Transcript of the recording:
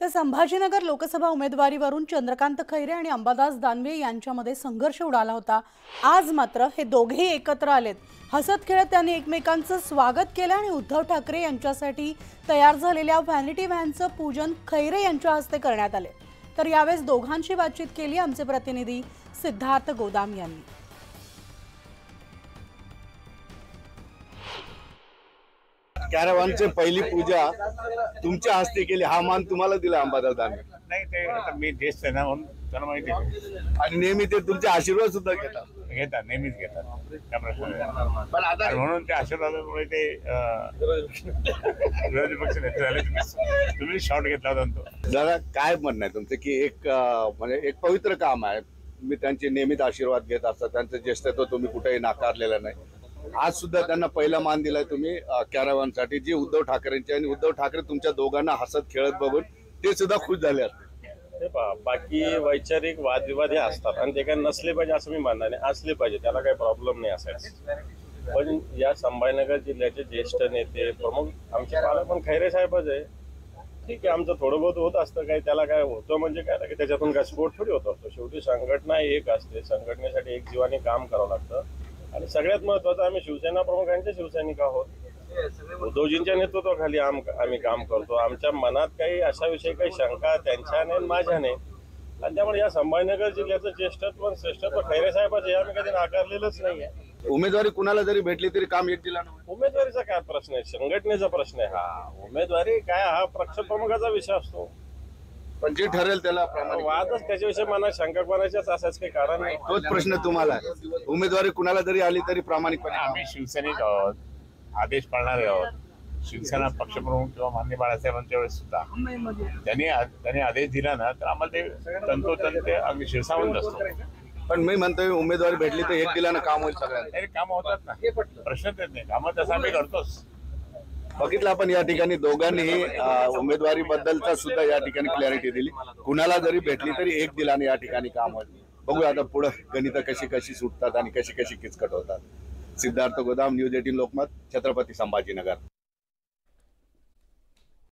तर संभाजीनगर लोकसभा उमेदवारीवरून चंद्रकांत खैरे आणि अंबादास दानवे यांच्यामध्ये संघर्ष उडाला होता। आज मात्र हे दोघेही एकत्र आलेत। हसत खेळत त्यांनी एकमेकांचं स्वागत केलं आणि उद्धव ठाकरे यांच्यासाठी तयार झालेल्या व्हॅनिटी व्हॅनचं पूजन खैरे यांच्या हस्ते करण्यात आले। तर यावेळेस दोघांशी बातचीत केली आमचे प्रतिनिधी सिद्धार्थ गोदाम यांनी। कॅरॅव्हॅनची पहिली पूजा तुमच्या हस्ते केली, हा मान तुम्हाला दिला अंबादास दानवे। नाही, ते आता मी ज्येष्ठ आहे ना म्हणून त्यांना माहिती आहे. आणि नेहमी ते तुमचे आशीर्वाद सुद्धा घेतात। नेहमीच घेतात त्या प्रश्न पण आता म्हणून त्या आशीर्वादामुळे ते विरोधी पक्ष नेते झाले। तुम्ही शॉट घेतला होता तो जरा काय म्हणणं आहे तुमचं की एक म्हणजे एक पवित्र काम आहे, मी त्यांचे नेहमीच आशीर्वाद घेत असतात, त्यांचं ज्येष्ठत्व तुम्ही कुठेही नाकारलेलं नाही। आज सुद्धा त्यांना पहिला मान दिलाय तुम्ही कॅरॅव्हॅनसाठी, जी उद्धव ठाकरेंची, आणि उद्धव ठाकरे तुमच्या दोघांना हसत खेळत बघून ते सुद्धा खुश झाले असते। बाकी वैचारिक वादविवाद हे असतात आणि ते काय नसले पाहिजे असं मी मानणार नाही, असले पाहिजे, त्याला काही प्रॉब्लेम नाही असायचं। पण या संभाजीनगर जिल्ह्याचे ज्येष्ठ नेते प्रमुख आमचे पालक पण खैरे साहेबच आहे। ठीक आहे, आमचं थोडं बहुत होत असतं, काही त्याला काय होतं म्हणजे काय की त्याच्यातून काय स्फोट थोडी होत असतो। शेवटी संघटना एक असते, संघटनेसाठी एक जीवाने काम करावं लागतं। आणि सगळ्यात महत्वाचं, आम्ही शिवसेना प्रमुखांचे शिवसैनिक आहोत, उद्धवजींच्या नेतृत्वाखाली आम्ही काम करतो। आमच्या मनात काही अशा विषयी काही शंका त्यांच्या नाही माझ्या नाही, आणि त्यामुळे या संभाजीनगर जिल्ह्याचं ज्येष्ठत्व आणि श्रेष्ठत्व खैरे साहेबांचे आम्ही कधी नाकारलेलंच नाहीये। उमेदवारी कुणाला जरी भेटली तरी काम एक दिला ना। उमेदवारीचा काय प्रश्न आहे, संघटनेचा प्रश्न आहे हा। उमेदवारी काय हा पक्ष प्रमुखाचा विषय असतो, पण जे ठरेल त्याला प्रामाणिक वादच त्याच्याविषयी मनात शंका कोणाच्याच असायचं काही कारण नाही। तोच प्रश्न तुम्हाला आहे, उमेदवारी कुणाला जरी आली तरी प्रामाणिकपणे काम। आम्ही शिवसैनिक आहोत, आदेश पाळणारे आहोत। शिवसेना पक्षप्रमुख किंवा मान्य बाळासाहेबांच्या वेळेस सुद्धा त्यांनी आदेश दिला ना, तर आम्हाला ते तंतोतंत आम्ही शिरसावंत असतो। पण मी म्हणतोय उमेदवारी भेटली तर एक दिलानं काम होईल सगळ्यांना। तरी कामं होतात ना, प्रश्नच येत नाही, कामं तसं आम्ही करतोच। बघितलं आपण या ठिकाणी दोघांनीही उमेदवारी बद्दलचा सुद्धा या ठिकाणी क्लॅरिटी दिली, कुणाला जरी भेटली तरी एक दिलाने या ठिकाणी काम होईल। बघूया आता पुढे गणित कशी कशी सुटतात आणि कशी कशी किचकट होतात। सिद्धार्थ गोदाम, न्यूज 18 लोकमत, छत्रपती संभाजीनगर।